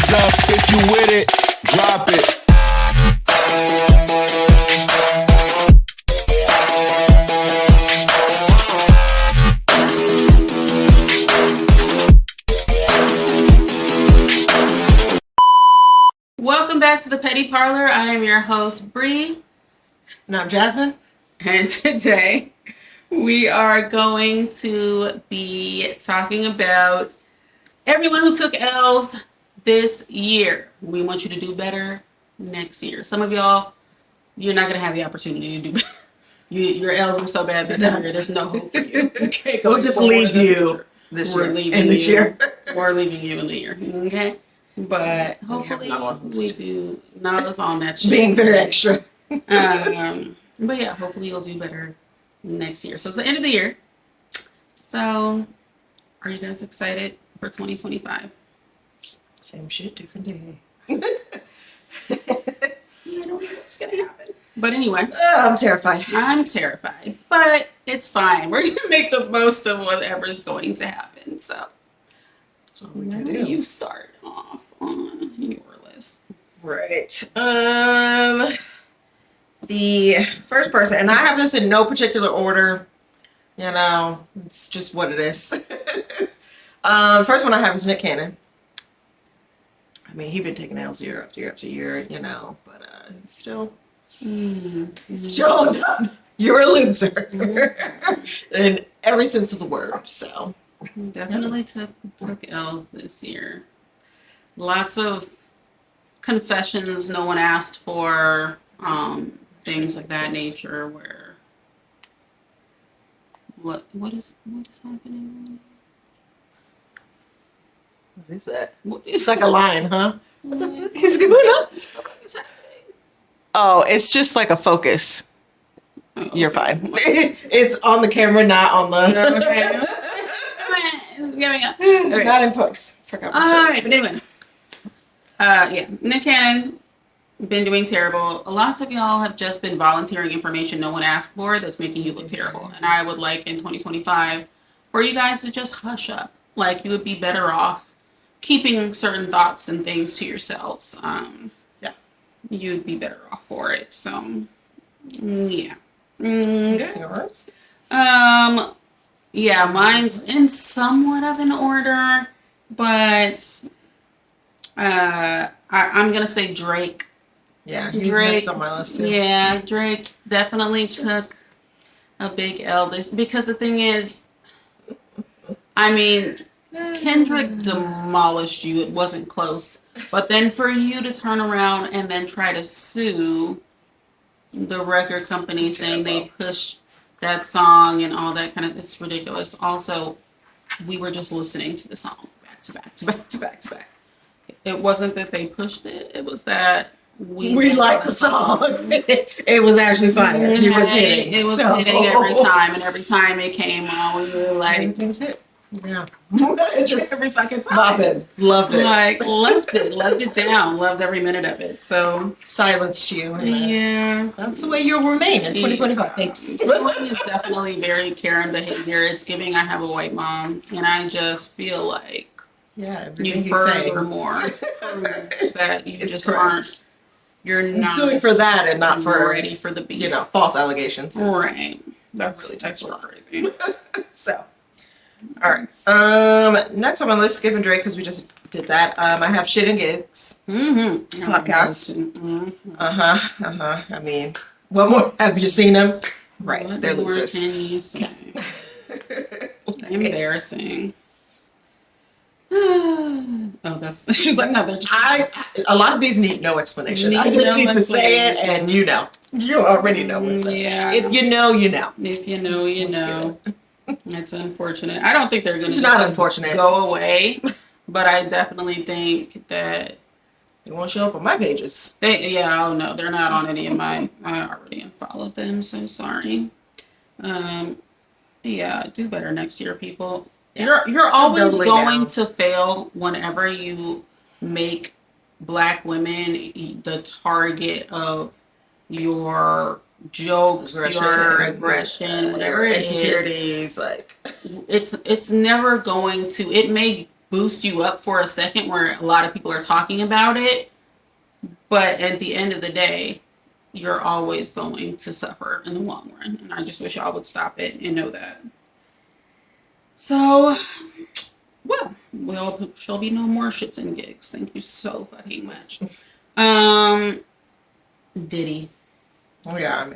hands up if you with it. Drop it. Welcome back to the Petty Parlor. I am your host, Bree. And I'm Jasmine. And today we are going to be talking about everyone who took L's this year. We want you to do better next year. Some of y'all, you're not going to have the opportunity to do better. Your L's were so bad this year, there's no hope for you. Okay, We'll just leave you this year. We're leaving you in the year. Okay? But hopefully we do Nala's on that shit. Being very extra. But yeah, hopefully you'll do better next year. So it's the end of the year. So are you guys excited for 2025? Same shit, different day. I don't know what's gonna happen. But anyway. I'm terrified. I'm terrified. But it's fine. We're gonna make the most of whatever's going to happen. So you start off on your list. Right. The first person, and I have this in no particular order. You know, it's just what it is. First one I have is Nick Cannon. I mean, he's been taking L's year after year after year, you know, but still, you're a loser in every sense of the word. So Definitely took L's this year. Lots of confessions no one asked for, things of that nature. Where what is happening? What is that? What It's is like a line, huh? What the fuck is going on? What's happening? Oh, it's just like a focus. Oh, You're fine. It's on the camera, not on the. Okay. It's giving up. Okay. Not in post. Forgot. All right, but anyway, yeah, Nick Cannon been doing terrible. Lots of y'all have just been volunteering information no one asked for that's making you look terrible. And I would like in 2025 for you guys to just hush up. Like, you would be better off keeping certain thoughts and things to yourselves. Yeah, you'd be better off for it. So, yeah. Okay. Yours? Yeah, mine's in somewhat of an order, but I'm gonna say Drake. Yeah, he's Drake next on my list too. Yeah, Drake definitely took a big L this, because the thing is, I mean, Kendrick demolished you. It wasn't close. But then for you to turn around and then try to sue the record company saying they pushed that song and all that kind of, it's ridiculous. Also, we were just listening to the song back to back to back to back to back. It wasn't that they pushed it. It was that we like the song. It was actually fire. It was hitting. It was hitting every time, and every time it came on, we were like, everything's hit. Yeah. Just every fucking time. Bobbing. Loved it. Like, loved it down. Loved every minute of it. So silenced you. And that's the way you'll remain in 2025. Thanks. Suing is definitely very Karen behavior. It's giving I have a white mom, and I just feel like you furthermore that you just aren't. You're not suing for that and not for ready for the beat. False allegations. Right. That's really crazy. So. All right. Next on my list, Skip and Drake, because we just did that. I have Shit and Gigs podcast. I mean, what more? Have you seen them? Right, what they're losers. Can you say? Embarrassing. Oh, that's. She's like, no. A lot of these need no explanation. I just need to say it, and you already know what's up. Yeah. If you know, you know. If you know, you know. It's unfortunate. I don't think they're going to. It's not unfortunate. Go away, but I definitely think that they won't show up on my pages. Oh no, they're not on any of my. I already unfollowed them, so sorry. Yeah, do better next year, people. Yeah. You're always going to fail whenever you make Black women the target of your jokes, your aggression, whatever it insecurities, like it's never going to. It may boost you up for a second where a lot of people are talking about it. But at the end of the day, you're always going to suffer in the long run. And I just wish y'all would stop it and know that. So, well, shall be no more shits and gigs. Thank you so fucking much. Diddy. Oh yeah,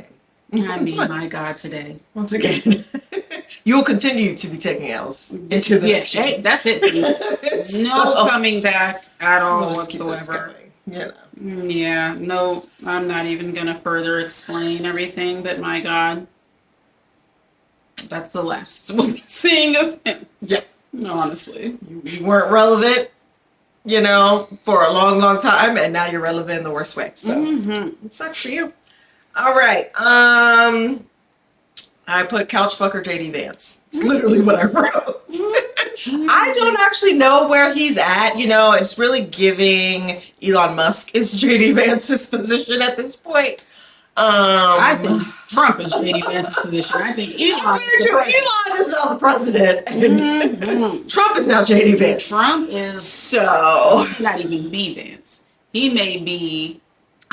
I mean, my God, today. Once again, you'll continue to be taking L's into the next year. Hey, that's it. No coming back at all whatsoever. Yeah. Yeah, no, I'm not even gonna further explain everything, but my God, that's the last we'll be seeing of him. Yeah. No, honestly. You weren't relevant, for a long, long time, and now you're relevant in the worst way. So it sucks for you. All right. I put couch fucker JD Vance. It's literally what I wrote. I don't actually know where he's at. It's really giving Elon Musk is JD Vance's position at this point. I think Trump is JD Vance's position. I think Elon is now the president. And Trump is now JD Vance. Trump is not even B Vance. He may be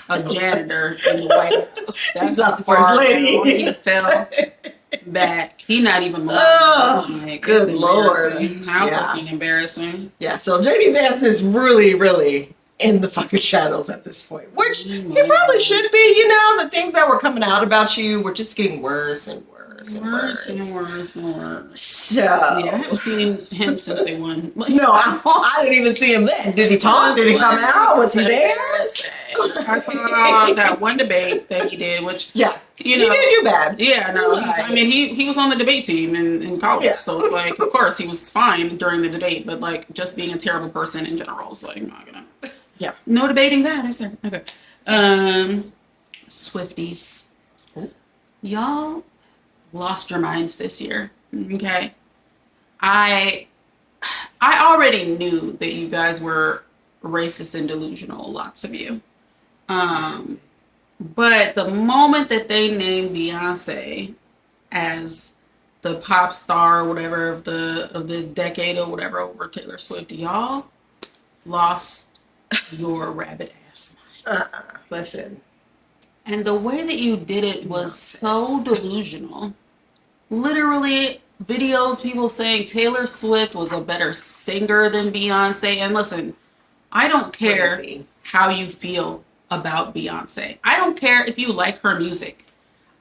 a janitor in the White House. That's not the first lady. He fell back. He not even alive. Good Lord. How fucking embarrassing. Yeah, so JD Vance is really, really in the fucking shadows at this point, which he probably should be. The things that were coming out about you were just getting worse and worse and worse. So yeah, I haven't seen him since they won. No, I didn't even see him then. Did he talk? Did he come out? Was he there? I saw that one debate that he did, which he didn't do bad. Yeah, no, he was on the debate team in college, so it's like, of course, he was fine during the debate, but like just being a terrible person in general is like not gonna. Yeah, no debating that, is there? Okay. Swifties, y'all lost your minds this year. Okay, I already knew that you guys were racist and delusional, lots of you. But the moment that they named Beyonce as the pop star or whatever of the decade or whatever over Taylor Swift, y'all lost your rabbit ass minds. Listen. And the way that you did it was so delusional. Literally videos, people saying Taylor Swift was a better singer than Beyonce. And listen, I don't care how you feel about Beyonce. I don't care if you like her music.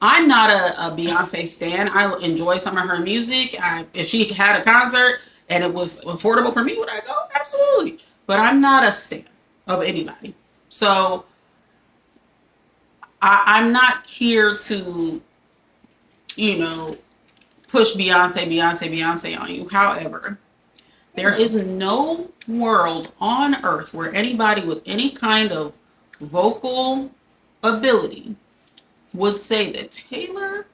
I'm not a Beyonce stan. I enjoy some of her music. If she had a concert and it was affordable for me, would I go? Absolutely. But I'm not a stan of anybody. So I'm not here to, push Beyonce on you. However, there is no world on earth where anybody with any kind of vocal ability would say that Taylor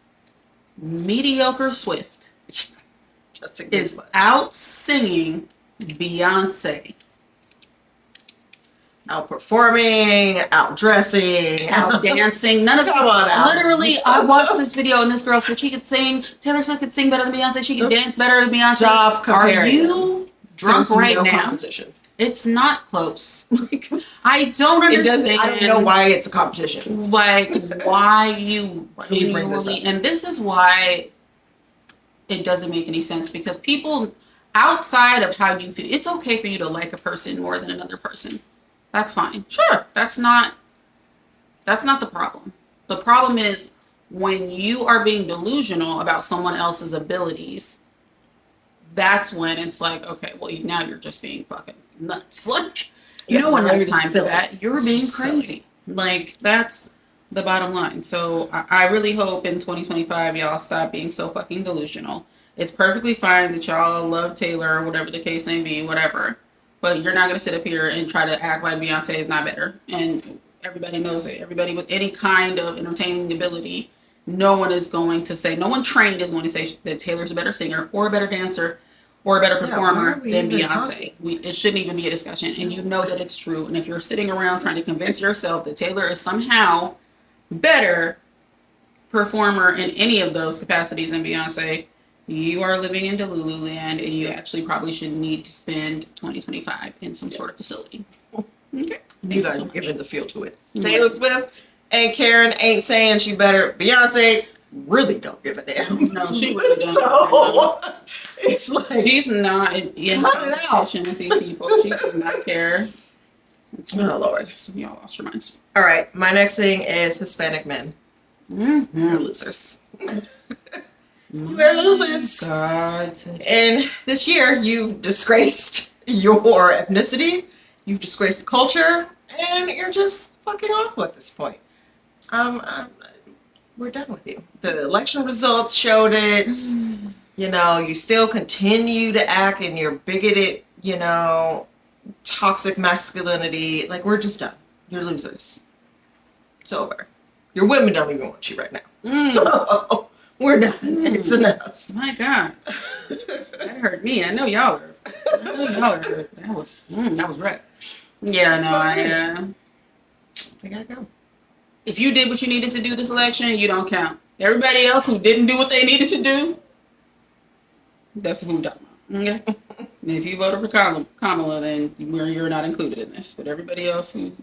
mediocre Swift is out singing Beyonce. Out performing, out dressing, out dancing. None of that. Literally, I watched this video and this girl said she could sing. Taylor Swift could sing better than Beyonce. She could dance better than Beyonce. Stop comparing. Are you drunk right now? Competition. It's not close. I don't understand. I don't know why it's a competition. Like, why you genuinely, and this is why it doesn't make any sense, because people outside of how you feel, it's okay for you to like a person more than another person. That's fine. Sure. That's not the problem. The problem is when you are being delusional about someone else's abilities. That's when it's like, okay, well, now you're just being fucking nuts. Like, no one has time for that. You're being crazy. Like, that's the bottom line. So I really hope in 2025 y'all stop being so fucking delusional. It's perfectly fine that y'all love Taylor or whatever the case may be, whatever. But you're not going to sit up here and try to act like Beyonce is not better. And everybody knows it. Everybody with any kind of entertaining ability, no one trained is going to say that Taylor's a better singer or a better dancer or a better performer than Beyonce. It shouldn't even be a discussion. And you know that it's true. And if you're sitting around trying to convince yourself that Taylor is somehow better performer in any of those capacities than Beyonce, you are living in Delululand, and you actually probably should need to spend 2025 in some sort of facility. Okay. You guys are giving the feel to it. Taylor Swift ain't caring, ain't saying she better. Beyonce really don't give a damn. No, she really don't. So it's like she's not in competition with these people. She does not care. Oh Lord, y'all lost your minds. All right, my next thing is Hispanic men. Mm-hmm. You're losers. We're losers. God. And this year, you've disgraced your ethnicity, you've disgraced culture, and you're just fucking awful at this point. We're done with you. The election results showed it. You know, you still continue to act in your bigoted, you know, toxic masculinity. Like, we're just done. You're losers. It's over. Your women don't even want you right now. So we're done. It's enough. My God, that hurt me. I know y'all were. That was rough. Yeah, no, I gotta go. if you did what you needed to do this election, you don't count. Everybody else who didn't do what they needed to do, that's who we're talking about. Okay. And if you voted for Kamala, then you're not included in this. But everybody else who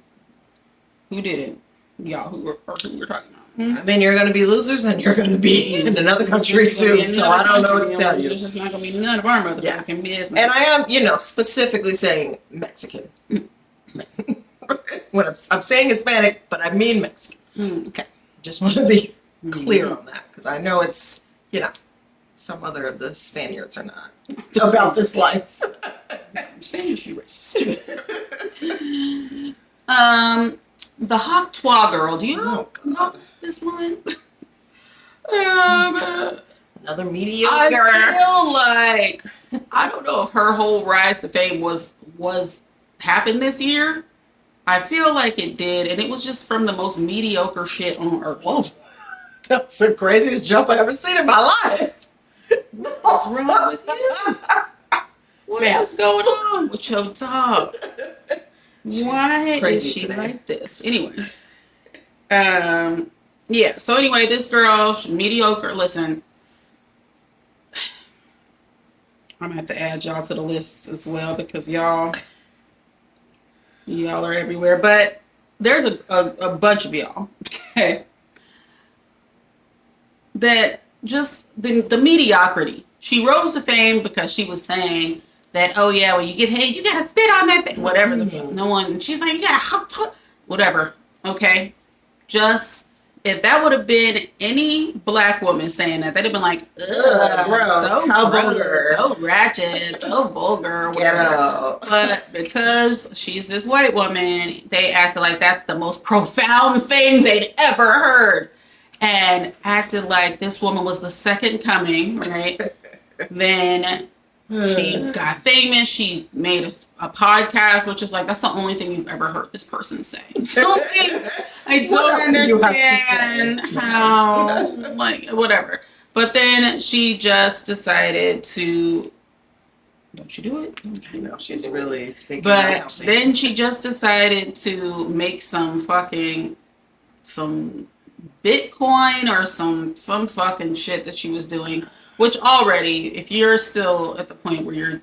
didn't, y'all who we're talking about. I mean, you're going to be losers, and you're going to be in another country soon. So I don't know what to tell you. It's just not going to be none of our motherfucking business. And I am, you know, specifically saying Mexican. When I'm saying Hispanic, but I mean Mexican. Okay, just want to be clear on that because I know it's, you know, some other of the Spaniards are not about this life. Spaniards be racist. The Hawk Twa girl. Do you know this one? Another mediocre. I feel like I don't know if her whole rise to fame was happened this year. I feel like it did, and it was just from the most mediocre shit on earth. Whoa. That's the craziest jump I've ever seen in my life. What's wrong with you? What is going on with your dog? Why is she today. Like this? Anyway. Yeah, so anyway, this girl, mediocre. Listen, I'm gonna have to add y'all to the lists as well because y'all are everywhere. But there's a bunch of y'all, okay, that just the mediocrity. She rose to fame because she was saying that, oh yeah, when you get hate, you gotta spit on that thing. Whatever the fuck. No one, she's like, you gotta whatever. Okay. Just if that would have been any black woman saying that, they'd have been like, ugh, gross. So how gross, vulgar, so ratchet, so vulgar, whatever. But because she's this white woman, they acted like that's the most profound thing they'd ever heard. And acted like this woman was the second coming, right? Then she got famous. She made a podcast, which is like, that's the only thing you've ever heard this person say. So I don't understand how, like, whatever. But then she just decided to, don't you do it? I know, she's really thinking. But then she just decided to make some Bitcoin or some fucking shit that she was doing, which already, if you're still at the point where you're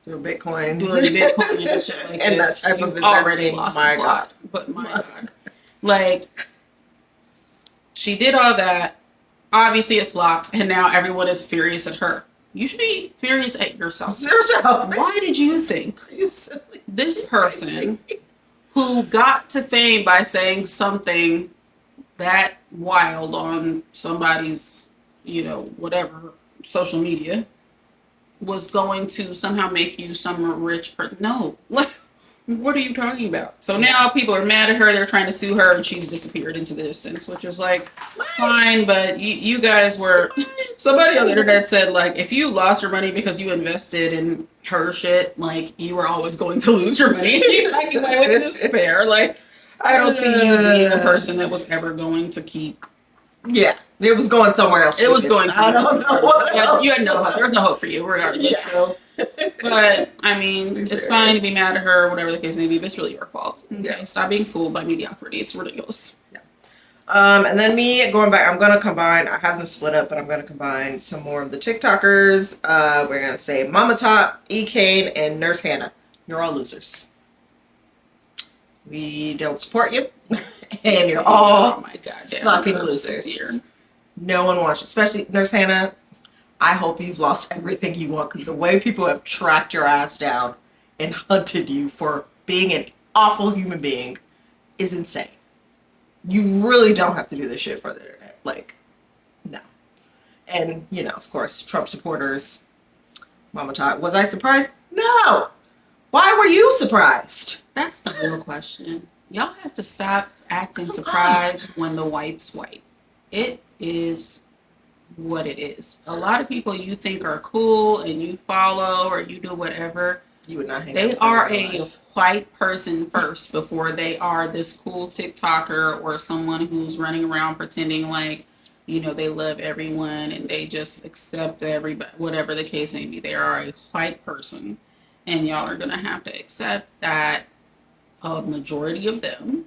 doing Bitcoin and shit like and this, that type you've of already lost the plot. But my God, like, she did all that. Obviously, it flopped, and now everyone is furious at her. You should be furious at yourself. Why did you think this person who got to fame by saying something that wild on somebody's, you know, whatever, social media, was going to somehow make you some rich person? No. Like, what are you talking about? So now people are mad at her. They're trying to sue her, and she's disappeared into the distance, which is like, fine, but you guys were... Somebody on the internet said, like, if you lost your money because you invested in her shit, like, you were always going to lose your money. Which is fair. Like, I don't see you being a person that was ever going to keep... Yeah, it was going somewhere else. It was going somewhere else. I don't know. You had no hope. There was no hope for you, regardless. Yeah. So, but, I mean, it's fine to be mad at her, whatever the case may be, but it's really your fault. Okay? Yeah. Stop being fooled by mediocrity. It's ridiculous. Yeah. And then me going back, I'm gonna combine. I have them split up, but I'm gonna combine some more of the TikTokers. We're gonna say Mama Top, E. Kane, and Nurse Hannah. You're all losers. We don't support you, and you're all oh my goddamn fucking nerves losers. this year. No one wants you, especially Nurse Hannah. I hope you've lost everything you want, because the way people have tracked your ass down and hunted you for being an awful human being is insane. You really don't have to do this shit for the internet. Like, no. And, you know, of course, Trump supporters, Mama Tot. Was I surprised? No. Why were you surprised? That's the real question. Y'all have to stop acting surprised when the white's white. It is what it is. A lot of people you think are cool and you follow or you do whatever. You would not hang They out with are them in a real life. white person first before they are this cool TikToker or someone who's running around pretending like, you know, they love everyone and they just accept everybody, whatever the case may be. They are a white person, and y'all are going to have to accept that a majority of them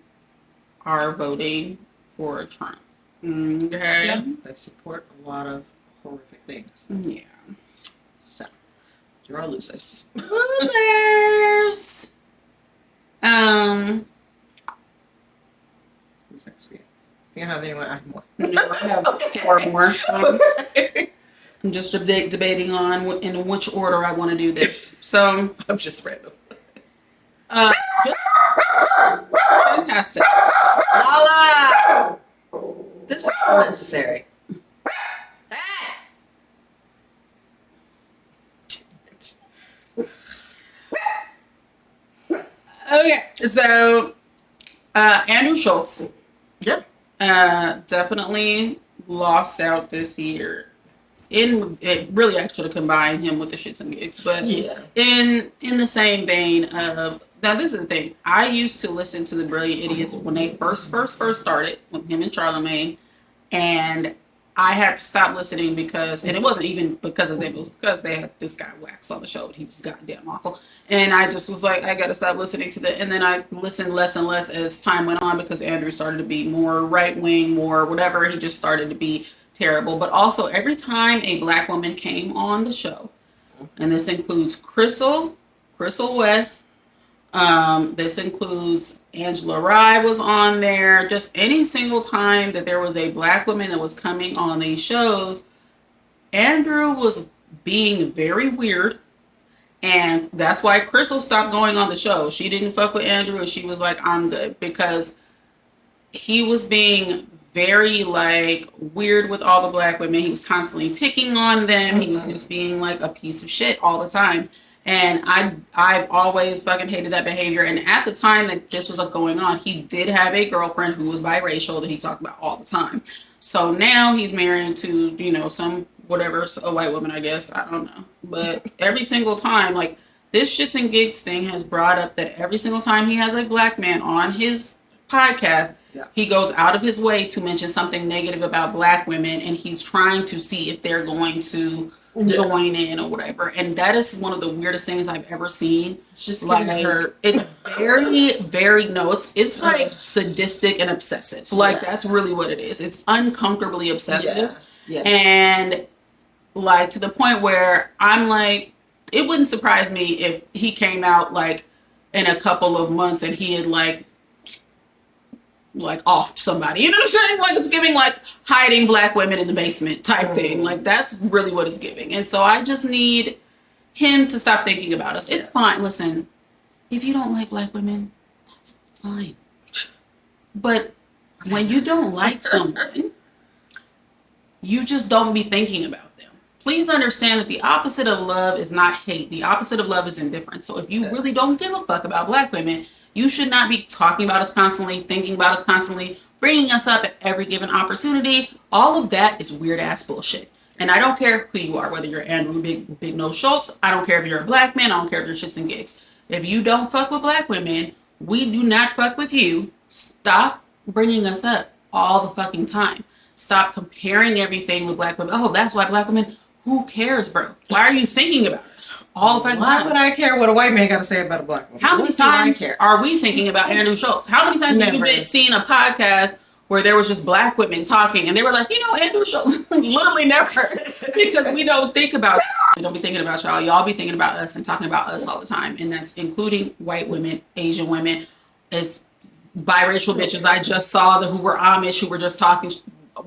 are voting for Trump. Okay? Yeah, they support a lot of horrific things. Yeah. So, you're all losers. Losers. Who's next for you? You don't have anyone? I have more. No, I have four more. I'm just debating on in which order I want to do this. So, I'm just random. just fantastic. Lala! This is unnecessary. Okay, so Andrew Schultz Yeah. definitely lost out this year. It really, I should have combined him with the shits and gigs, but Yeah. in the same vein of now, this is the thing. I used to listen to the Brilliant Idiots when they first started with him and Charlamagne, and I had to stop listening because, and it wasn't even because of them, it was because they had this guy Wax on the show and he was goddamn awful. And I just was like, I gotta stop listening to that. And then I listened less and less as time went on because Andrew started to be more right wing, more whatever. He just started to be terrible. But also, every time a black woman came on the show, and this includes Crystal West, this includes Angela Rye was on there. Just any single time that there was a black woman that was coming on these shows, Andrew was being very weird. And that's why Crystal stopped going on the show. She didn't fuck with Andrew and she was like, I'm good. Because he was being very like weird with all the black women. He was constantly picking on them. He was just being like a piece of shit all the time. And I've always fucking hated that behavior. And at the time that this was going on, he did have a girlfriend who was biracial that he talked about all the time. So now he's married to, you know, some whatever, a white woman, I guess. I don't know. But every single time, like this shits and gigs thing has brought up that every single time he has a black man on his podcast, he goes out of his way to mention something negative about black women. And he's trying to see if they're going to join in or whatever. And that is one of the weirdest things I've ever seen. It's just like hurt. It's very, very it's like sadistic and obsessive. Like that's really what it is. It's uncomfortably obsessive. Yeah. And like to the point where I'm like, it wouldn't surprise me if he came out like in a couple of months and he had like offed somebody, you know what I'm saying? Like it's giving like hiding black women in the basement type thing. Like that's really what it's giving. And so I just need him to stop thinking about us. It's fine. Listen, if you don't like black women, that's fine. But when you don't like someone, you just don't be thinking about them. Please understand that the opposite of love is not hate. The opposite of love is indifference. So if you really don't give a fuck about black women, you should not be talking about us constantly, thinking about us constantly, bringing us up at every given opportunity. All of that is weird ass bullshit. And I don't care who you are, whether you're Andrew Big Nose Schultz. I don't care if you're a black man. I don't care if you're shits and gigs. If you don't fuck with black women, we do not fuck with you. Stop bringing us up all the fucking time. Stop comparing everything with black women. Oh, that's why black women. Who cares, bro? Why are you thinking about us all the fucking time? Why would I care what a white man got to say about a black woman? How many times are we thinking about Andrew Schultz? How many times have you been seeing a podcast where there was just black women talking, and they were like, Andrew Schultz, literally never, because we don't think about. We don't be thinking about y'all. Y'all be thinking about us and talking about us all the time, and that's including white women, Asian women, as biracial bitches. I just saw who were Amish, who were just talking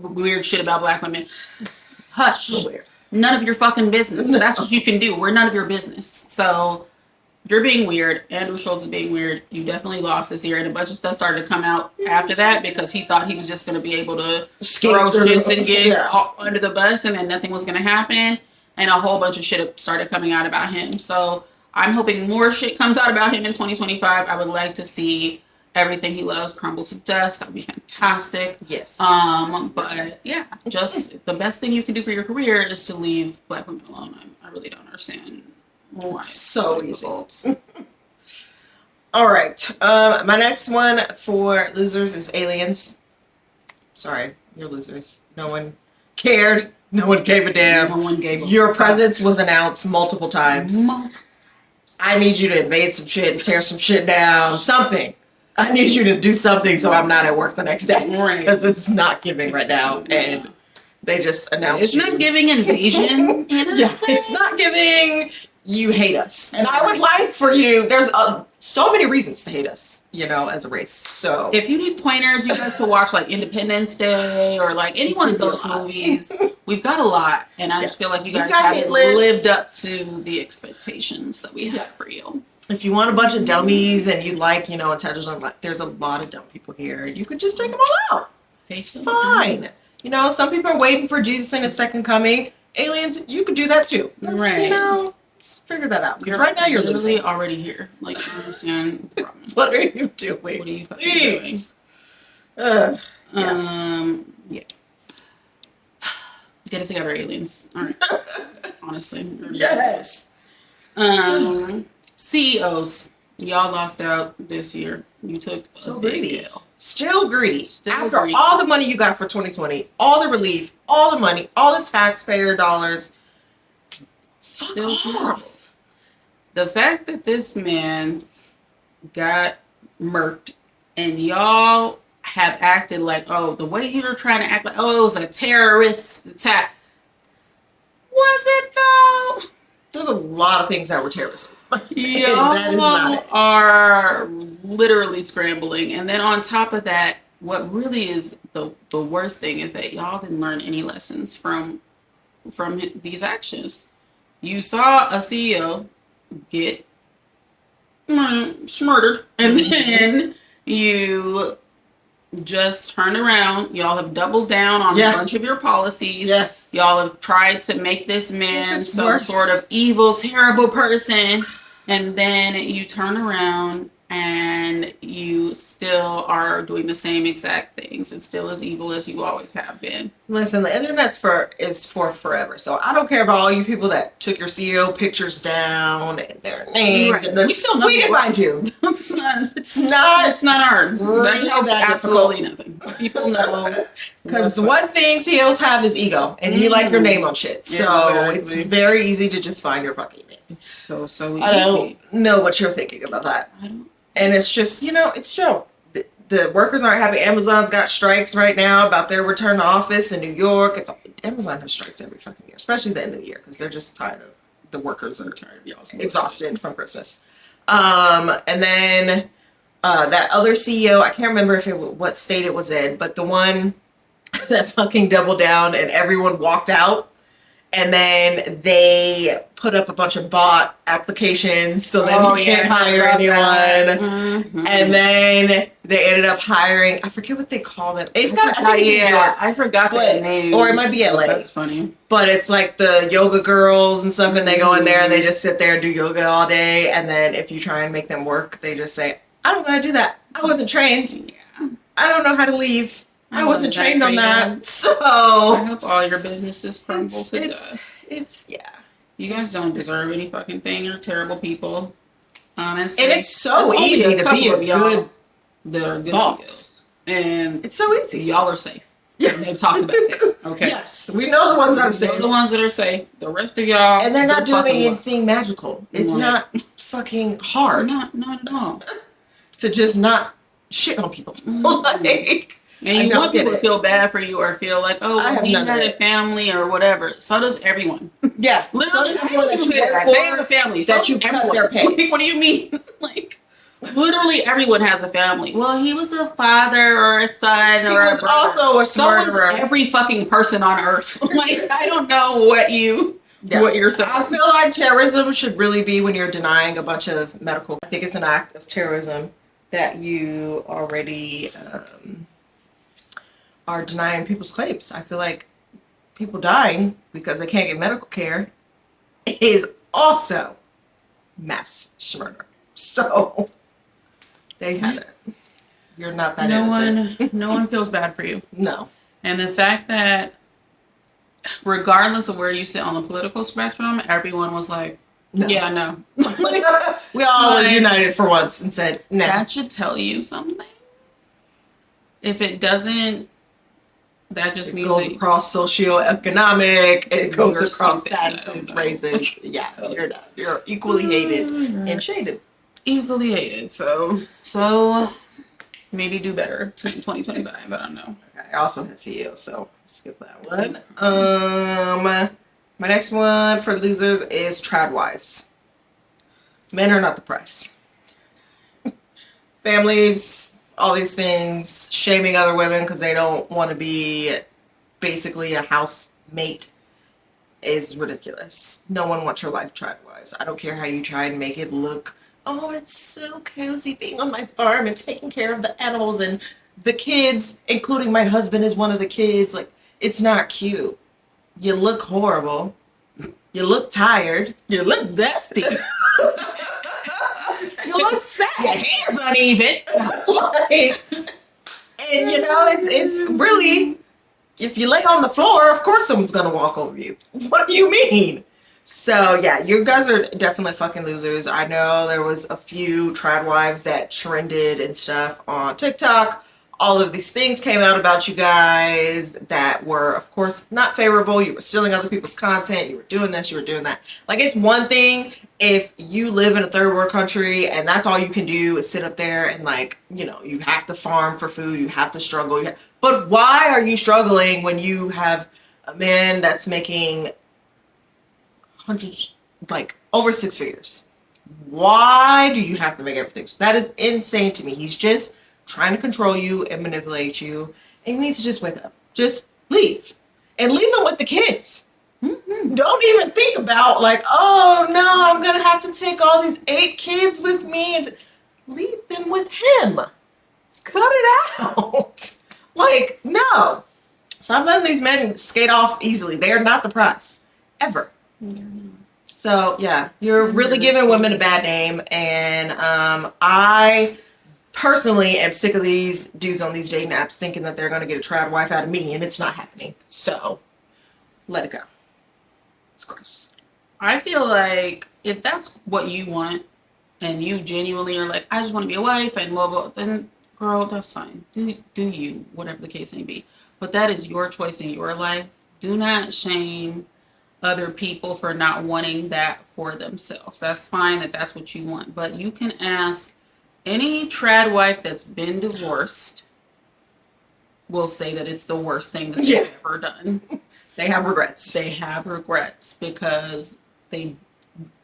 weird shit about black women. Hush. So weird. None of your fucking business. No. That's what you can do. We're none of your business. So you're being weird. Andrew Schultz is being weird. You definitely lost this year, and a bunch of stuff started to come out after that because he thought he was just going to be able to throw shits and gigs under the bus, and then nothing was going to happen. And a whole bunch of shit started coming out about him. So I'm hoping more shit comes out about him in 2025. I would like to see everything he loves crumble to dust. That would be fantastic. Yes. But yeah, just the best thing you can do for your career is to leave black women alone. I really don't understand why. So easy. All right. My next one for losers is aliens. Sorry, you're losers. No one cared. No one gave a damn. No one gave a Your presence was announced multiple times. I need you to invade some shit and tear some shit down. Something. I need you to do something so I'm not at work the next day. Because it's not giving right now. And they just announced it's not giving invasion. Yeah, it's not giving you hate us. And I would like for you, there's so many reasons to hate us, as a race. So if you need pointers, you guys could watch like Independence Day or like any one of those movies. We've got a lot. And I just feel like you guys haven't lived up to the expectations that we had for you. If you want a bunch of dummies and you like, intelligent, there's a lot of dumb people here. You could just take them all out. It's fine. Some people are waiting for Jesus in his second coming. Aliens, you could do that too. Right. Let's figure that out. Because right now you're literally already here. Like, I understand the problem. What are you doing? What are you fucking doing? Yeah. Get it together, aliens. All right. Honestly. Yes. CEOs, y'all lost out this year. You took a big L. Still greedy. After all the money you got for 2020, all the relief, all the money, all the taxpayer dollars, still off. The fact that this man got murked and y'all have acted like, the way you're trying to act like, it was a terrorist attack. Was it though? There's a lot of things that were terrorism. Y'all that is not it. Are literally scrambling. And then on top of that, what really is the worst thing is that y'all didn't learn any lessons from these actions. You saw a CEO get murdered, and then you just turn around. Y'all have doubled down on a bunch of your policies. Yes. Y'all have tried to make this man some sort of evil, terrible person. And then you turn around and you still are doing the same exact things and still as evil as you always have been. Listen, the internet's is for forever. So I don't care about all you people that took your CEO pictures down and their names. Right. And we still know we can find you. It's not hard. Really that absolutely nothing. People know. Because the one thing CEOs have is ego, and you like your name on shit. So it's very easy to just find your fucking name. It's so easy. I don't know what you're thinking about that. And it's just, it's true. The workers aren't happy. Amazon's got strikes right now about their return to office in New York. Amazon has strikes every fucking year, especially the end of the year, because they're just tired of the workers are tired, exhausted from Christmas. And then that other CEO, I can't remember what state it was in, but the one that fucking doubled down and everyone walked out. And then they put up a bunch of bot applications so that you can't hire anyone. Mm-hmm. And then they ended up hiring, I forget what they call them. I forgot that name. Or it might be LA. That's funny. But it's like the yoga girls and stuff, and they go in there and they just sit there and do yoga all day. And then if you try and make them work, they just say, I don't know how to do that. I wasn't trained. Yeah. I don't know how to leave. I wasn't trained on that. So I hope all your businesses crumble to dust. You guys don't deserve any fucking thing. You're terrible people. Honestly. And it's so easy to be a good boss. And it's so easy. Y'all are safe. Yeah. They've talked about that. Okay. Yes. We know the ones that are safe. The ones that are safe. The rest of y'all. And they're not doing anything magical. It's not fucking hard. Not at all. To just not shit on people. Like, And I you don't want get people to it. feel bad for you or feel like, oh, I well, have he none of had a it. family or whatever. So does everyone. Yeah, Literally, so everyone that people you say work that. for, They have a family. So that does you cut everyone. their pay. Like, what do you mean? Like, literally everyone has a family. Well, he was a father or a son He or was a brother. also a So is murderer. every fucking person on earth. Like, I don't know what you're saying. I feel like terrorism should really be when you're denying a bunch of medical. I think it's an act of terrorism that you already are denying people's claims. I feel like people dying because they can't get medical care is also mass murder. So there you have it. You're not that innocent. No one feels bad for you. No. And the fact that regardless of where you sit on the political spectrum, everyone was like, No. yeah, no. We all were Like, united for once and said, no. that should tell you something. If it doesn't, that just It means goes that across socioeconomic, it goes You're across stupid. I don't statuses, know. races. Yeah, you're not. You're equally hated and shaded. equally hated. So maybe do better to 2025. I don't know. Okay, I also had CEO, so skip that one. My next one for losers is trad wives. Men are not the price. Families, all these things, shaming other women because they don't want to be basically a housemate is ridiculous. No one wants your life trad wives. I don't care how you try and make it look, oh, it's so cozy being on my farm and taking care of the animals and the kids, including my husband is one of the kids. Like, it's not cute. You look horrible. You look tired. You look dusty. You look sad. Your hair's uneven. Like, and you know, it's really, if you lay on the floor, of course someone's gonna walk over you. What do you mean? So yeah, you guys are definitely fucking losers. I know there was a few trad wives that trended and stuff on TikTok. All of these things came out about you guys that were, of course, not favorable. You were stealing other people's content. You were doing this, you were doing that. Like, it's one thing if you live in a third world country and that's all you can do is sit up there and, like, you know, you have to farm for food, you have to struggle. But why are you struggling when you have a man that's making hundreds, like over six figures? Why do you have to make everything? That is insane to me. He's just trying to control you and manipulate you. And you need to just wake up. Just leave. And leave him with the kids. Don't even think about, like, oh no, I'm gonna have to take all these 8 kids with me, and leave them with him. Cut it out. Like, no. Stop letting these men skate off easily. They are not the prize. Ever. So yeah, you're really giving women a bad name, and I personally am sick of these dudes on these dating apps thinking that they're gonna get a trad wife out of me, and it's not happening. So let it go. It's gross. I feel like if that's what you want and you genuinely are like, I just want to be a wife and blah blah, then girl, that's fine. Do you, whatever the case may be. But that is your choice in your life. Do not shame other people for not wanting that for themselves. That's fine that that's what you want. But you can ask any trad wife that's been divorced will say that it's the worst thing that they've ever done. They have regrets. They have regrets because they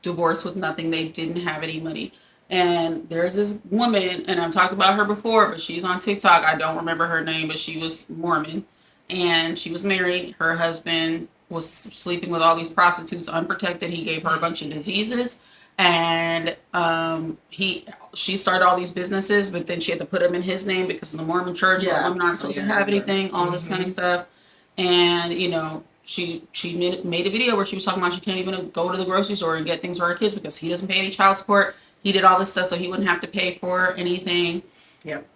divorced with nothing. They didn't have any money. And there's this woman, and I've talked about her before, but she's on TikTok. I don't remember her name, but she was Mormon. And she was married. Her husband was sleeping with all these prostitutes unprotected. He gave her a bunch of diseases. And she started all these businesses, but then she had to put them in his name because in the Mormon church, women aren't supposed to have anything, all this kind of stuff. And, you know, she made a video where she was talking about she can't even go to the grocery store and get things for her kids because he doesn't pay any child support. He did all this stuff so he wouldn't have to pay for anything. Yep.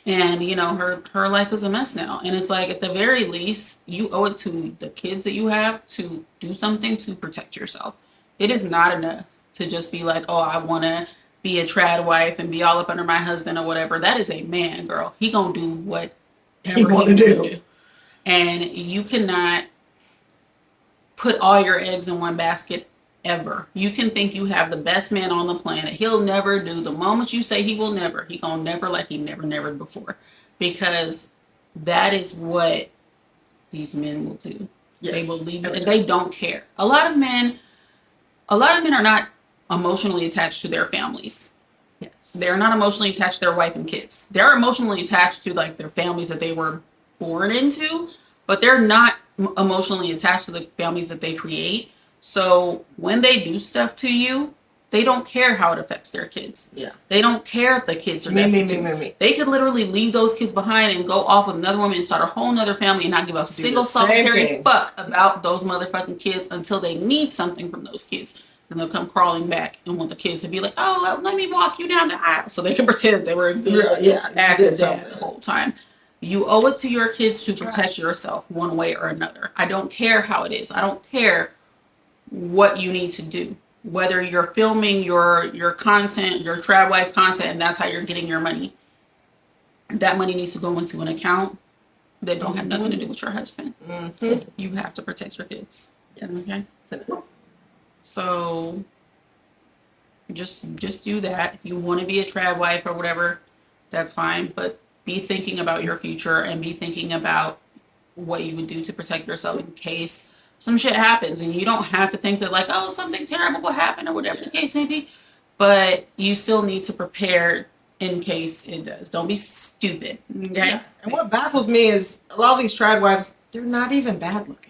And, you know, her life is a mess now. And it's like, at the very least, you owe it to the kids that you have to do something to protect yourself. It is not enough to just be like, oh, I want to be a trad wife and be all up under my husband or whatever. That is a man, girl. He gonna do whatever he want to do. And you cannot put all your eggs in one basket ever. You can think you have the best man on the planet. He'll never do. The moment you say he will never, he gonna never like he never before. Because that is what these men will do. Yes, they will leave you, every and time. they don't care. A lot of men are not emotionally attached to their families. Yes. They're not emotionally attached to their wife and kids. They're emotionally attached to like their families that they were born into, but they're not emotionally attached to the families that they create. So when they do stuff to you, they don't care how it affects their kids. Yeah. They don't care if the kids are Me. destitute. They could literally leave those kids behind and go off with another woman and start a whole nother family and not give a single solitary fuck about those motherfucking kids until they need something from those kids. And they'll come crawling back and want the kids to be like, oh, let me walk you down the aisle. So they can pretend that they were a good active dad the whole time. You owe it to your kids to protect yourself one way or another. I don't care how it is. I don't care what you need to do. Whether you're filming your content, your trad wife content, and that's how you're getting your money. That money needs to go into an account that don't have nothing to do with your husband. Mm-hmm. You have to protect your kids. Yes. Okay? So just do that. If you want to be a trad wife or whatever, that's fine. But be thinking about your future and be thinking about what you would do to protect yourself in case some shit happens. And you don't have to think that like, oh, something terrible will happen or whatever the case may be. But you still need to prepare in case it does. Don't be stupid. Okay? Yeah. And what baffles me is a lot of these trad wives, they're not even bad looking.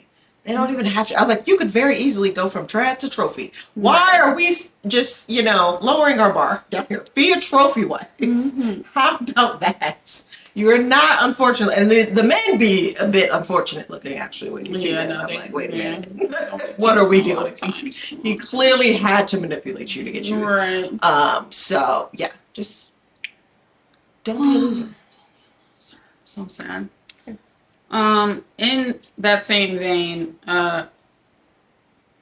They don't even have to. I was like, you could very easily go from trad to trophy. Why are we just, lowering our bar down here? Be a trophy wife. Mm-hmm. How about that? You are not unfortunate. And the men be a bit unfortunate looking, actually, when you see that. I'm like, wait a minute. What are we doing? He clearly had to manipulate you to get you. Right. So, yeah, just don't be a loser. So sad. In that same vein,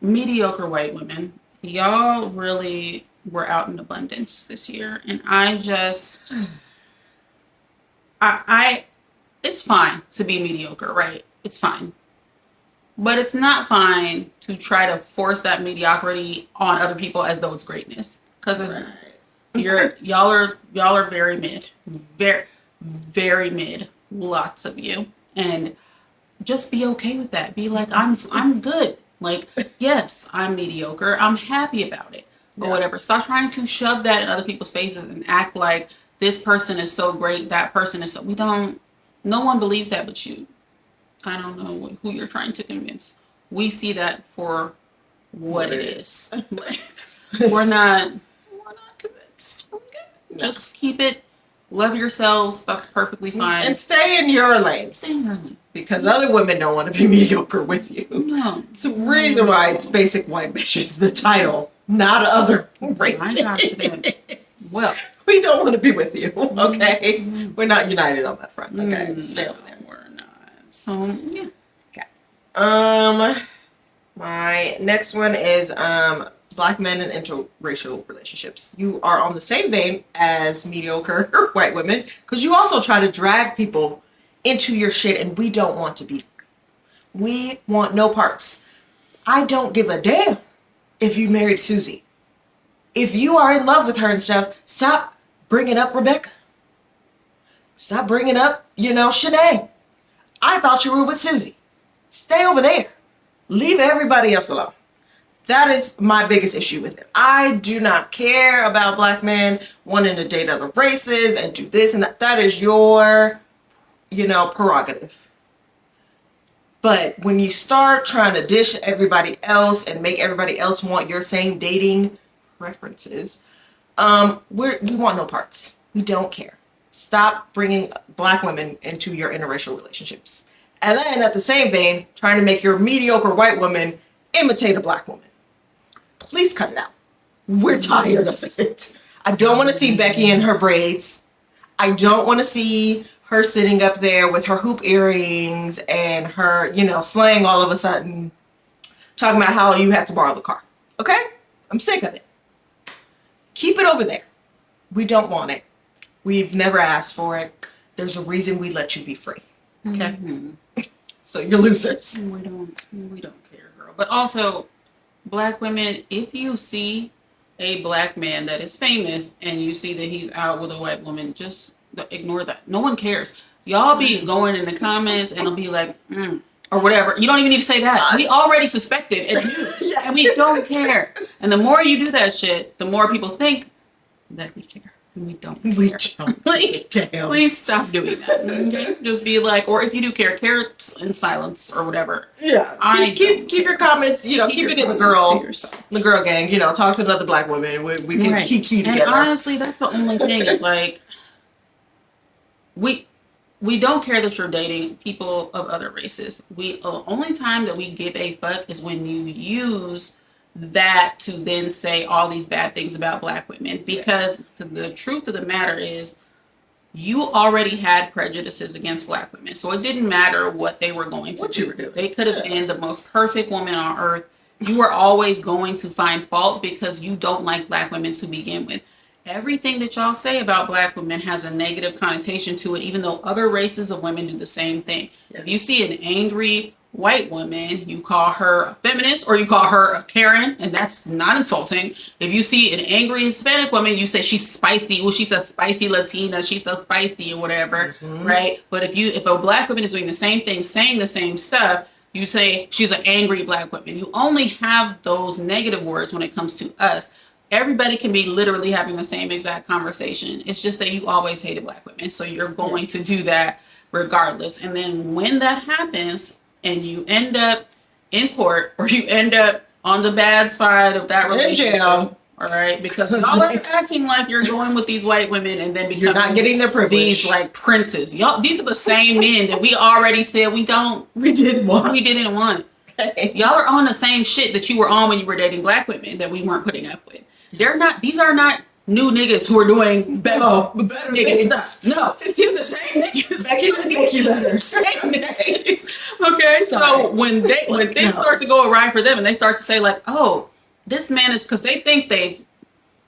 mediocre white women, y'all really were out in abundance this year. And I it's fine to be mediocre, right? It's fine. But it's not fine to try to force that mediocrity on other people as though it's greatness. Because y'all are very mid. Very, very mid. Lots of you. And just be okay with that. Be like, I'm good. Like, yes, I'm mediocre. I'm happy about it. Or whatever. Stop trying to shove that in other people's faces and act like this person is so great, that person is so... No one believes that but you. I don't know who you're trying to convince. We see that for what it is. We're not convinced. Okay? No. Just keep it. Love yourselves. That's perfectly fine. And stay in your lane. Stay in your lane. Because other women don't want to be mediocre with you. No. It's the reason why it's Basic White Bitches, the title, not other races. I got you. Well, we don't want to be with you, okay? Mm-hmm. We're not united on that front, okay? Stay over there. We're not. So, yeah. Okay. My next one is Black men in interracial relationships. You are on the same vein as mediocre white women because you also try to drag people into your shit, and we don't want to be. We want no parts. I don't give a damn if you married Susie. If you are in love with her and stuff, stop bringing up Rebecca. Stop bringing up, Shanae. I thought you were with Susie. Stay over there. Leave everybody else alone. That is my biggest issue with it. I do not care about Black men wanting to date other races and do this and that. That is your, prerogative. But when you start trying to dish everybody else and make everybody else want your same dating preferences, we want no parts. We don't care. Stop bringing Black women into your interracial relationships. And then at the same vein, trying to make your mediocre white woman imitate a Black woman. Please cut it out. We're tired of it. I don't want to see Becky in her braids. I don't want to see her sitting up there with her hoop earrings and her, slang all of a sudden, talking about how you had to borrow the car. Okay? I'm sick of it. Keep it over there. We don't want it. We've never asked for it. There's a reason we let you be free. Okay? Mm-hmm. So you're losers. We don't care, girl. But also, Black women, if you see a Black man that is famous and you see that he's out with a white woman, just ignore that. No one cares. Y'all be going in the comments and it'll be like, or whatever. You don't even need to say that. We already suspected and knew, and we don't care. And the more you do that shit, the more people think that we care. And we don't care. We don't. Like, Damn. please stop doing that. Okay? Just be like, or if you do care in silence or whatever. Yeah. Keep your comments, keep it in the girl gang, talk to another black woman. We can kiki together. And honestly, that's the only thing. It's like, we don't care that you're dating people of other races. The only time that we give a fuck is when you use that to then say all these bad things about black women. Because the truth of the matter is, you already had prejudices against black women. So it didn't matter what they were going to do. They could have been the most perfect woman on earth. You were always going to find fault because you don't like black women to begin with. Everything that y'all say about black women has a negative connotation to it, even though other races of women do the same thing. Yes. If you see an angry white woman, you call her a feminist or you call her a Karen, and that's not insulting. If you see an angry Hispanic woman, you say she's spicy. Well, she's a spicy Latina. She's so spicy or whatever, right? But if a black woman is doing the same thing, saying the same stuff, you say she's an angry black woman. You only have those negative words when it comes to us. Everybody can be literally having the same exact conversation. It's just that you always hated black women. So you're going to do that regardless. And then when that happens and you end up in court or you end up on the bad side of that relationship, in jail, all right, because y'all are acting like you're going with these white women and then you're not getting their privilege. These like princes. Y'all, these are the same men that we already said we didn't want. Okay. Y'all are on the same shit that you were on when you were dating black women that we weren't putting up with. These are not new niggas who are doing better nigga stuff. No, these are the same niggas. Becky can make you better. Same niggas. Okay, so when things start to go awry for them and they start to say like, oh, this man is, because they think they've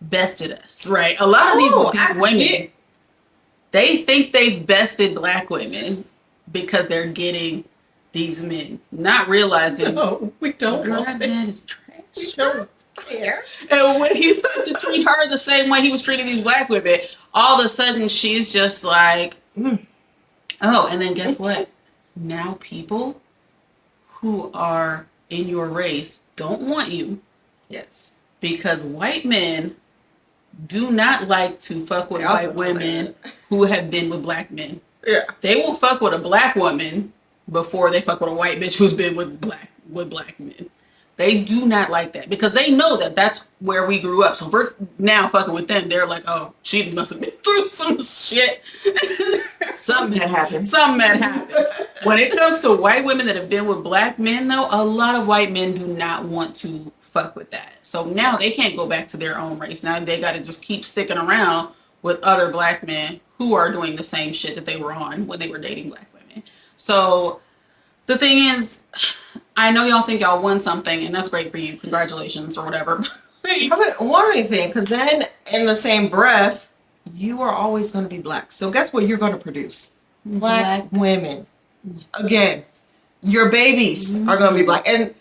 bested us, right? A lot of these women, they think they've bested black women because they're getting these men, not realizing, no, we don't. Girl, that man is trash. We don't care. And when he started to treat her the same way he was treating these black women, all of a sudden she's just like, oh, and then guess what? Now people who are in your race don't want you. Yes. Because white men do not like to fuck with white women who have been with black men. Yeah. They will fuck with a black woman before they fuck with a white bitch who's been with black men. They do not like that because they know that that's where we grew up. So if we're now fucking with them, they're like, oh, she must have been through some shit. Something had happened. When it comes to white women that have been with black men, though, a lot of white men do not want to fuck with that. So now they can't go back to their own race. Now they got to just keep sticking around with other black men who are doing the same shit that they were on when they were dating black women. So the thing is, I know y'all think y'all won something, and that's great for you. Congratulations or whatever. I haven't won anything, because then in the same breath, you are always going to be black. So guess what you're going to produce? Black women. Again, your babies are going to be black. And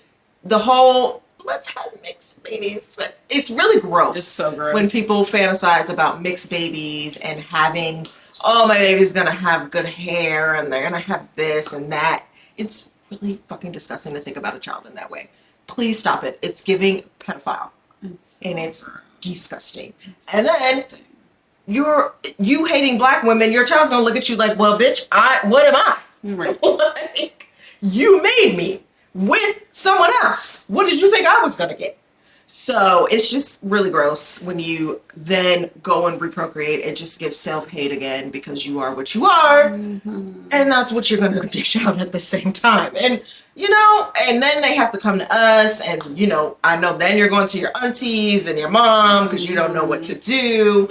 the whole, let's have mixed babies. But it's really gross. It's so gross. When people fantasize about mixed babies and having, oh, my baby's going to have good hair and they're going to have this and that. It's really fucking disgusting to think about a child in that way. Please stop it. It's giving pedophile. It's disgusting. And then you hating black women, your child's gonna look at you like, well, bitch, what am I? Right. Like, you made me with someone else. What did you think I was gonna get? So it's just really gross when you then go and reprocreate. It just gives self-hate again because you are what you are. And that's what you're going to dish out at the same time. And, and then they have to come to us. And, I know then you're going to your aunties and your mom because you don't know what to do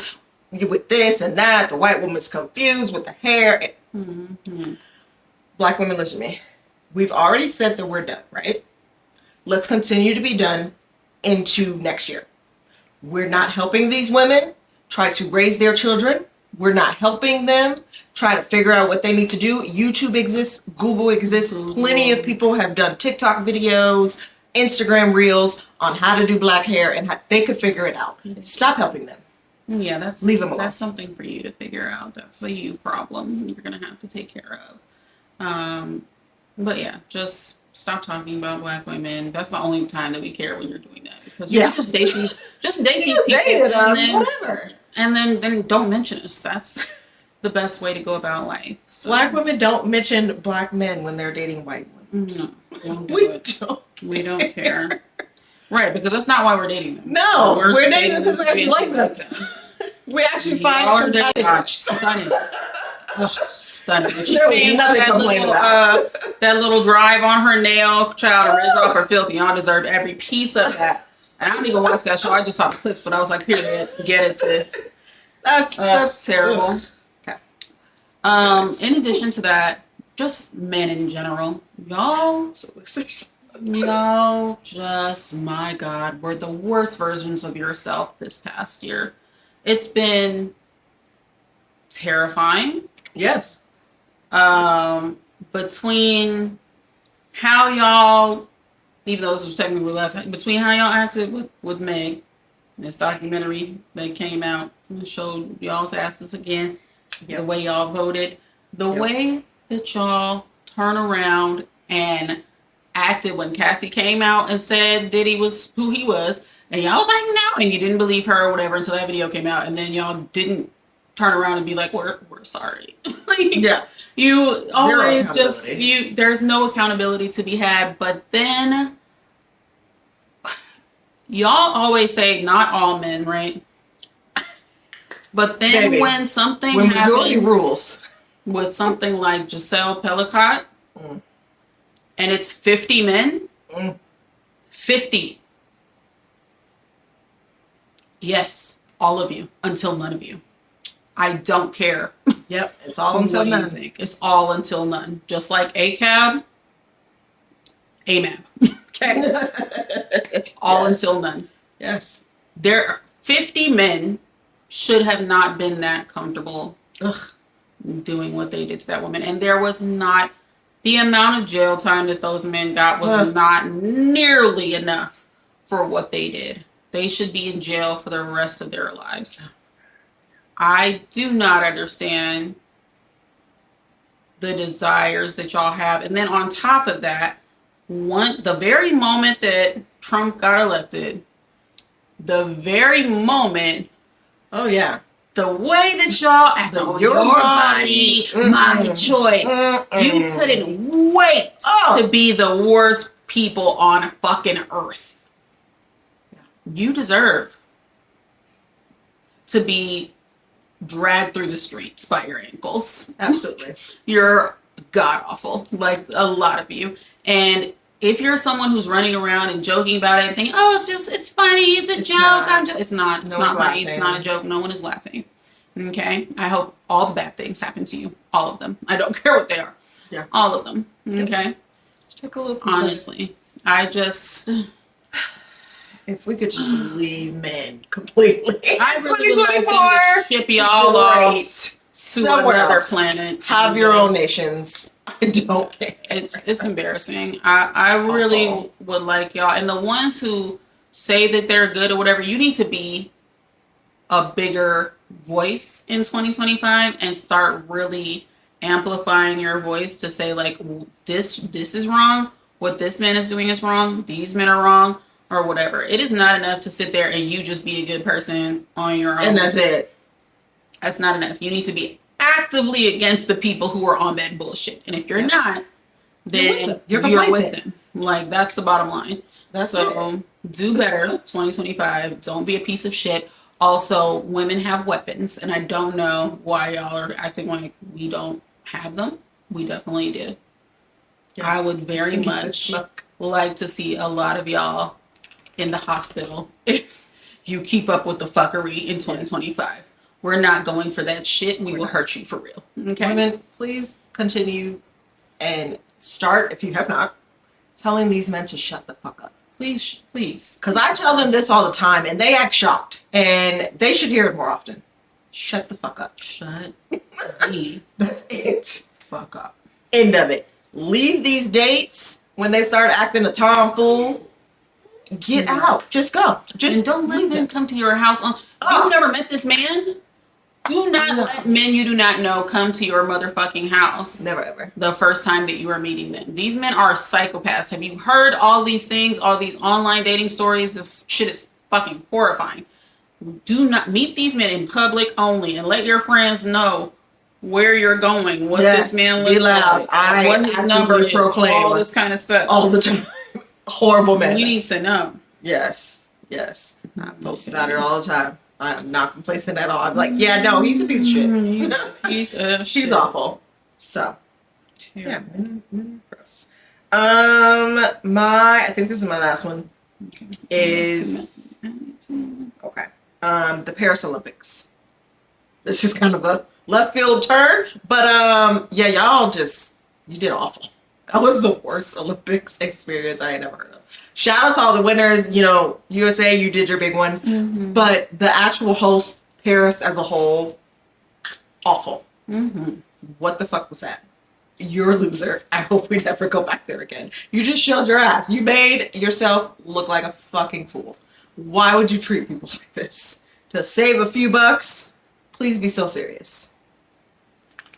with this and that. The white woman's confused with the hair. Black women, listen to me. We've already said that we're done, right? Let's continue to be done into next year. We're not helping these women try to raise their children. We're not helping them try to figure out what they need to do. YouTube exists, Google exists. Plenty of people have done TikTok videos, Instagram reels on how to do black hair and how they could figure it out. Stop helping them. Yeah, that's Leave them alone. That's something for you to figure out. That's a you problem you're gonna have to take care of. But yeah, just stop talking about black women. That's the only time that we care when you're doing that, because you can just date these people, whatever. and then don't mention us. That's the best way to go about life. So, Black women don't mention black men when they're dating white women. no, don't do We it. don't. We don't care. Right, because that's not why we're dating them. No, we're dating them because we actually like them. We actually find them stunning. Ugh, stunning. When she There was came nothing with to complain about. that little drive on her nail, child, ridge off her filthy. Y'all deserved every piece of that. And I don't even watch that show. I just saw the clips, but I was like, period, get it, sis. That's terrible. Ugh. Okay. In addition to that, just men in general, y'all just, my God, were the worst versions of yourself this past year. It's been terrifying. Yes. Between how y'all, even though this was technically last night, between how y'all acted with Meg, this documentary that came out and showed y'all's asses again, the way y'all voted, the way that y'all turn around and acted when Cassie came out and said Diddy was who he was, and y'all was like, no, and you didn't believe her or whatever until that video came out, and then y'all didn't turn around and be like, we're sorry. You always there's no accountability to be had. But then y'all always say not all men, right? But then when something happens rules with something like Giselle Pellicott, and it's 50 men, 50. Yes, all of you, until none of you. I don't care. Yep, it's all until none. You think? It's all until none. Just like ACAB, AMAB. Okay? All until none. Yes. There are 50 men should have not been that comfortable doing what they did to that woman. And there was not, the amount of jail time that those men got was not nearly enough for what they did. They should be in jail for the rest of their lives. I do not understand the desires that y'all have. And then on top of that, the very moment that Trump got elected, the very moment, the way that y'all act on your body, my choice, you couldn't wait to be the worst people on fucking earth. You deserve to be dragged through the streets by your ankles. Absolutely. You're god awful, like a lot of you. And if you're someone who's running around and joking about it and thinking, oh, it's funny, it's a joke, it's not funny, it's not a joke, no one is laughing. Okay? I hope all the bad things happen to you. All of them. I don't care what they are. Yeah. All of them. Okay? Let's take a look. Honestly. If we could just leave men completely. I really would like them to ship y'all off to another planet. Have your own nations. I don't care. It's embarrassing. I really would like y'all. And the ones who say that they're good or whatever, you need to be a bigger voice in 2025 and start really amplifying your voice to say, like, this is wrong. What this man is doing is wrong. These men are wrong. Or whatever. It is not enough to sit there and you just be a good person on your own. And that's it. That's not enough. You need to be actively against the people who are on that bullshit. And if you're not, then you're with them. Like, that's the bottom line. Do better 2025. Don't be a piece of shit. Also, women have weapons. And I don't know why y'all are acting like we don't have them. We definitely do. Yeah. I would very much like to see a lot of y'all in the hospital if you keep up with the fuckery in 2025. Yes. We're not going for that shit. We will hurt you for real. Okay. Women, please continue and start, if you have not, telling these men to shut the fuck up. Please. Because I tell them this all the time and they act shocked. And they should hear it more often. Shut the fuck up. Shut That's it. Fuck up. End of it. Leave these dates when they start acting a tomfool. Get out. Just go. Just and don't let leave men them. come to your house. You've never met this man? Do not let men you do not know come to your motherfucking house. Never ever. The first time that you are meeting them. These men are psychopaths. Have you heard all these things, all these online dating stories? This shit is fucking horrifying. Do not meet these men in public only, and let your friends know where you're going, what this man looks like, what his number is, all this kind of stuff. All the time. Horrible men. We need to know. Yes. I post about it all the time. I'm not complacent at all. I'm like, yeah, no, he's a piece of shit. He's a piece of shit. He's awful. So, yeah. Gross. I think this is my last one. Okay. The Paris Olympics. This is kind of a left field turn, but yeah, you did awful. That was the worst Olympics experience I had ever heard of. Shout out to all the winners. USA, you did your big one. Mm-hmm. But the actual host, Paris as a whole, awful. Mm-hmm. What the fuck was that? You're a loser. I hope we never go back there again. You just showed your ass. You made yourself look like a fucking fool. Why would you treat people like this? To save a few bucks? Please be so serious.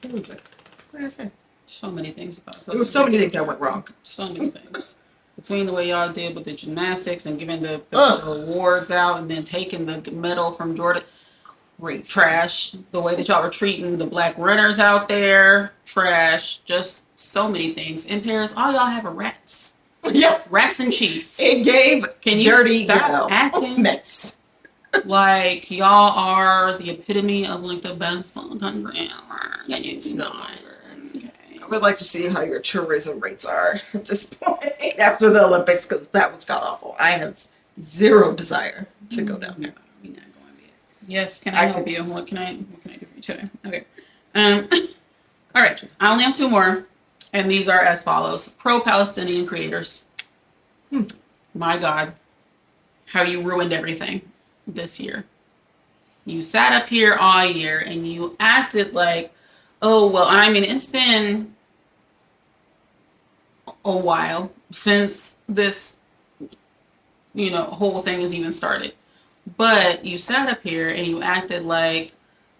Loser. What did I say? So many things about There were so many things that went wrong. So many things. Between the way y'all did with the gymnastics and giving the awards out and then taking the medal from Jordan. Great. Trash. The way that y'all were treating the black runners out there. Trash. Just so many things. In Paris, all y'all have are rats. Yeah. Rats and cheese. It gave Can you dirty stop acting mess. like y'all are the epitome of like the best country ever? And it's not. I would like to see how your tourism rates are at this point after the Olympics, because that was god awful. I have zero desire to go down there. We're not going to be. Yes, can I help you? What can I do for you today? Okay. All right. I only have two more, and these are as follows: pro-Palestinian creators. My God, how you ruined everything this year. You sat up here all year and you acted like, oh well. I mean, it's been a while since this, whole thing has even started. But you sat up here and you acted like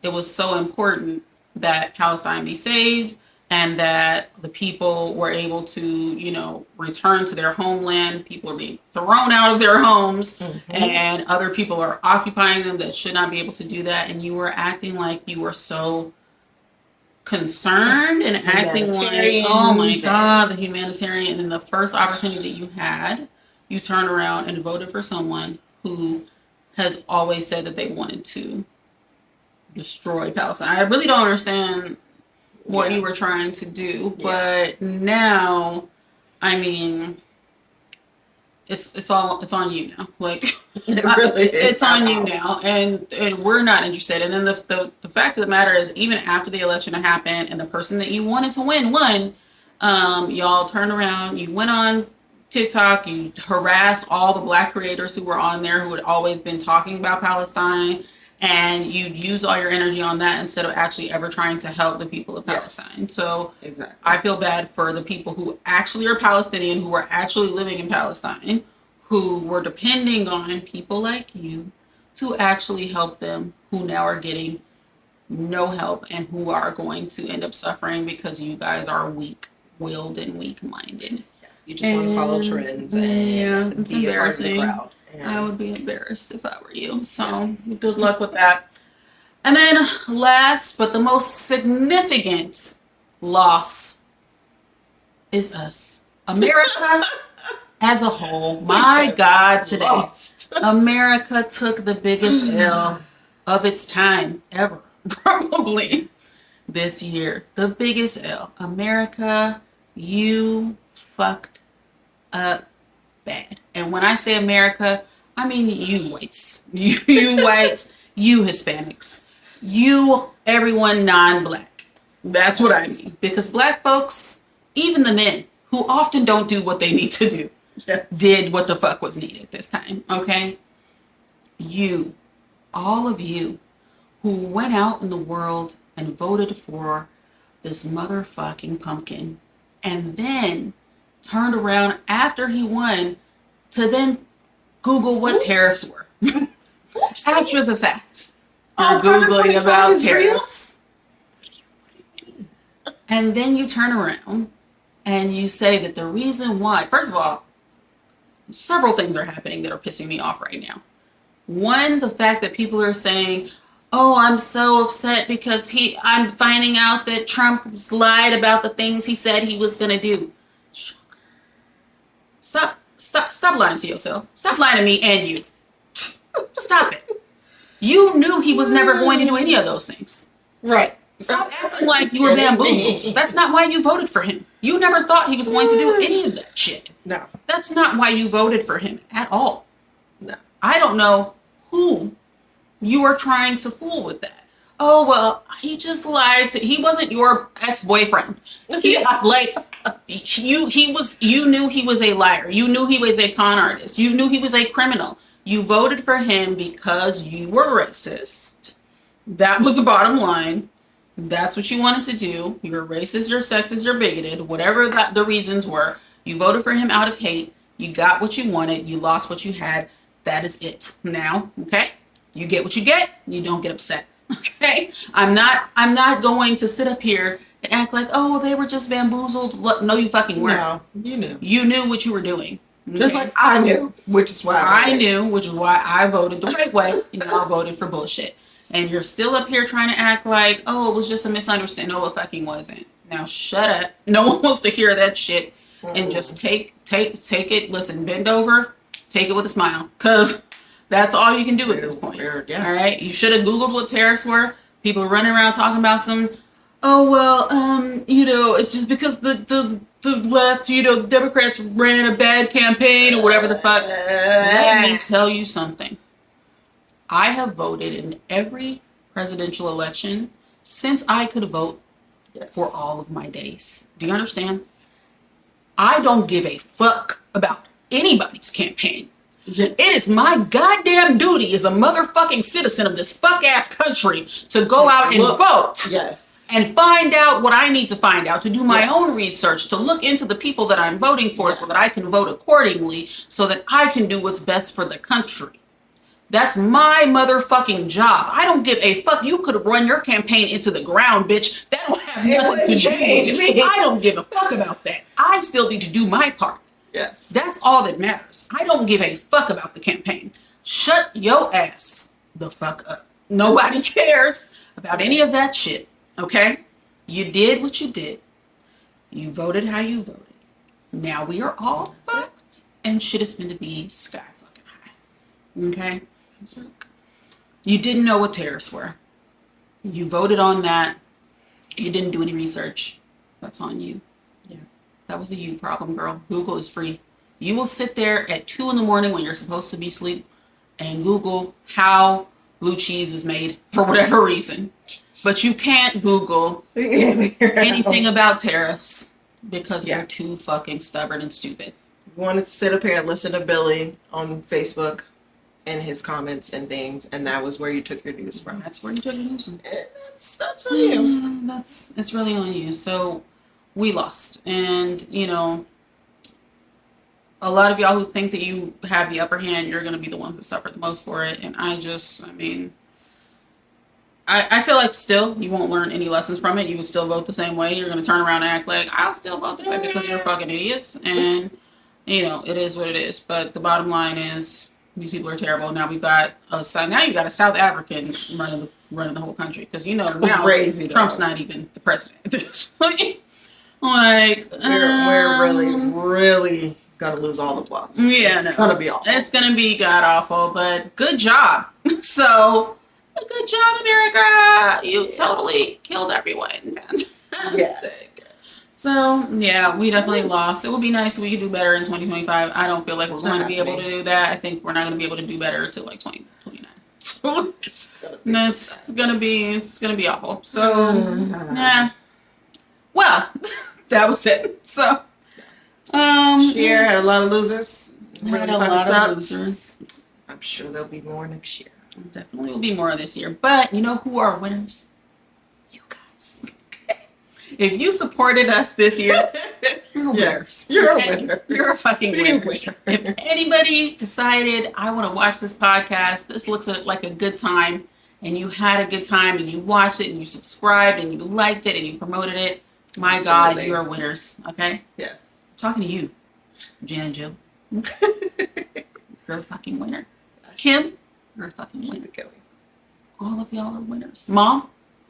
it was so important that Palestine be saved and that the people were able to, return to their homeland. People are being thrown out of their homes and other people are occupying them that should not be able to do that. And you were acting like you were so concerned and acting like, oh my God, the humanitarian. And the first opportunity that you had, you turned around and voted for someone who has always said that they wanted to destroy Palestine. I really don't understand what you were trying to do, but now, I mean, it's on you now. Like it really is. It's on you now, and we're not interested. And then the fact of the matter is, even after the election had happened and the person that you wanted to win won, y'all turned around, you went on TikTok, you harassed all the black creators who were on there who had always been talking about Palestine, and you use all your energy on that instead of actually ever trying to help the people of Palestine. So exactly. I feel bad for the people who actually are Palestinian, who are actually living in Palestine, who were depending on people like you to actually help them, who now are getting no help and who are going to end up suffering because you guys are weak-willed and weak-minded. You just want to follow trends and it's be embarrassing. A part of the crowd. I would be embarrassed if I were you. So good luck with that. And then last but the most significant loss is us. America as a whole. My God, today. America took the biggest L of its time ever. Probably this year. The biggest L. America, you fucked up bad. And when I say America, I mean you whites. You whites, you Hispanics, you everyone non-black. That's what I mean. Because black folks, even the men who often don't do what they need to do, did what the fuck was needed this time. Okay? You, all of you who went out in the world and voted for this motherfucking pumpkin and then turned around after he won to then Google what tariffs were. After the fact. You're Oh, Project Googling 25 about is real? tariffs. And then you turn around and you say that the reason why, first of all, several things are happening that are pissing me off right now. One, the fact that people are saying, oh, I'm so upset because I'm finding out that Trump lied about the things he said he was going to do. Stop lying to yourself. Stop lying to me and you. Stop it. You knew he was never going to do any of those things. Right. Stop acting like you were bamboozled. That's not why you voted for him. You never thought he was going to do any of that shit. No. That's not why you voted for him at all. No. I don't know who you are trying to fool with that. Oh, well, he just lied to, he wasn't your ex-boyfriend. You knew he was a liar. You knew he was a con artist. You knew he was a criminal. You voted for him because you were racist. That was the bottom line. That's what you wanted to do. You're racist, you're sexist, you're bigoted, whatever the reasons were. You voted for him out of hate. You got what you wanted. You lost what you had. That is it. Now, okay? You get what you get. You don't get upset. Okay? I'm not going to sit up here and act like, oh, they were just bamboozled. Look, no, you fucking weren't. No, you knew. You knew what you were doing. Okay? Just like I knew, which is why I knew, which is why I voted the right way. And y'all voted for bullshit. And you're still up here trying to act like, oh, it was just a misunderstanding. No, it fucking wasn't. Now shut up. No one wants to hear that shit. And just take it. Listen, bend over, take it with a smile, because that's all you can do at this point. Yeah. All right. You should have Googled what tariffs were. People are running around talking about some, oh well, it's just because the left, the Democrats ran a bad campaign or whatever the fuck. Let me tell you something. I have voted in every presidential election since I could vote for all of my days. Do you understand? I don't give a fuck about anybody's campaign. Yes. It is my goddamn duty as a motherfucking citizen of this fuck-ass country to go out and vote. Yes. And find out what I need to find out, to do my own research, to look into the people that I'm voting for so that I can vote accordingly, so that I can do what's best for the country. That's my motherfucking job. I don't give a fuck. You could run your campaign into the ground, bitch. That don't have nothing to change me. I don't give a fuck about that. I still need to do my part. Yes. That's all that matters. I don't give a fuck about the campaign. Shut your ass the fuck up. Nobody cares about any of that shit. Okay? You did what you did. You voted how you voted. Now we are all fucked. And shit is going to be sky fucking high. Okay? You didn't know what tariffs were. You voted on that. You didn't do any research. That's on you. Yeah. That was a you problem, girl. Google is free. You will sit there at 2 a.m. when you're supposed to be asleep and Google how blue cheese is made for whatever reason. But you can't Google anything about tariffs because you're too fucking stubborn and stupid. You wanted to sit up here and listen to Billy on Facebook and his comments and things, and that was where you took your news from. That's where you took your news from. That's on you. It's really on you. So we lost. And, a lot of y'all who think that you have the upper hand, you're going to be the ones that suffer the most for it. And I feel like still you won't learn any lessons from it. You will still vote the same way. You're going to turn around and act like, I'll still vote the same because you're fucking idiots. And, it is what it is. But the bottom line is these people are terrible. Now we've got you got a South African running the whole country. Because, now crazy, Trump's not even the president at this point. Like, we're really gonna lose all the plots. Yeah, it's gonna be awful. It's gonna be god awful, but good job. So, good job, America. You totally killed everyone. Fantastic. Yes. So, yeah, we definitely lost. It would be nice if we could do better in 2025. I don't feel like we're going to be able to do that. I think we're not going to be able to do better until like 2029. So, it's gonna be awful. So, yeah. Well, that was it. So. Year had a lot of losers. Had a lot of losers. I'm sure there'll be more next year. Definitely will be more this year. But you know who are winners? You guys. If you supported us this year, you're you're a winner. Yes, you're Okay? a winner. You're a fucking Be a winner. winner. If anybody decided, I want to watch this podcast, this looks like a good time, and you had a good time, and you watched it, and you subscribed, and you liked it, and you promoted it, my God, Absolutely. you are winners. Okay? Yes. I'm talking to you, Jan and Jill. You're a fucking winner. Yes. Kim, you're a fucking Keep winner. it going. All of y'all are winners. Mom,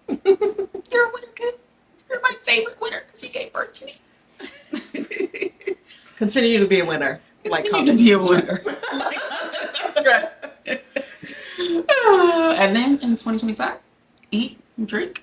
you're a winner, dude. You're my favorite winner because you gave birth to me. Continue to be a winner. Continue to be a winner. That's right. And then in 2025, eat and drink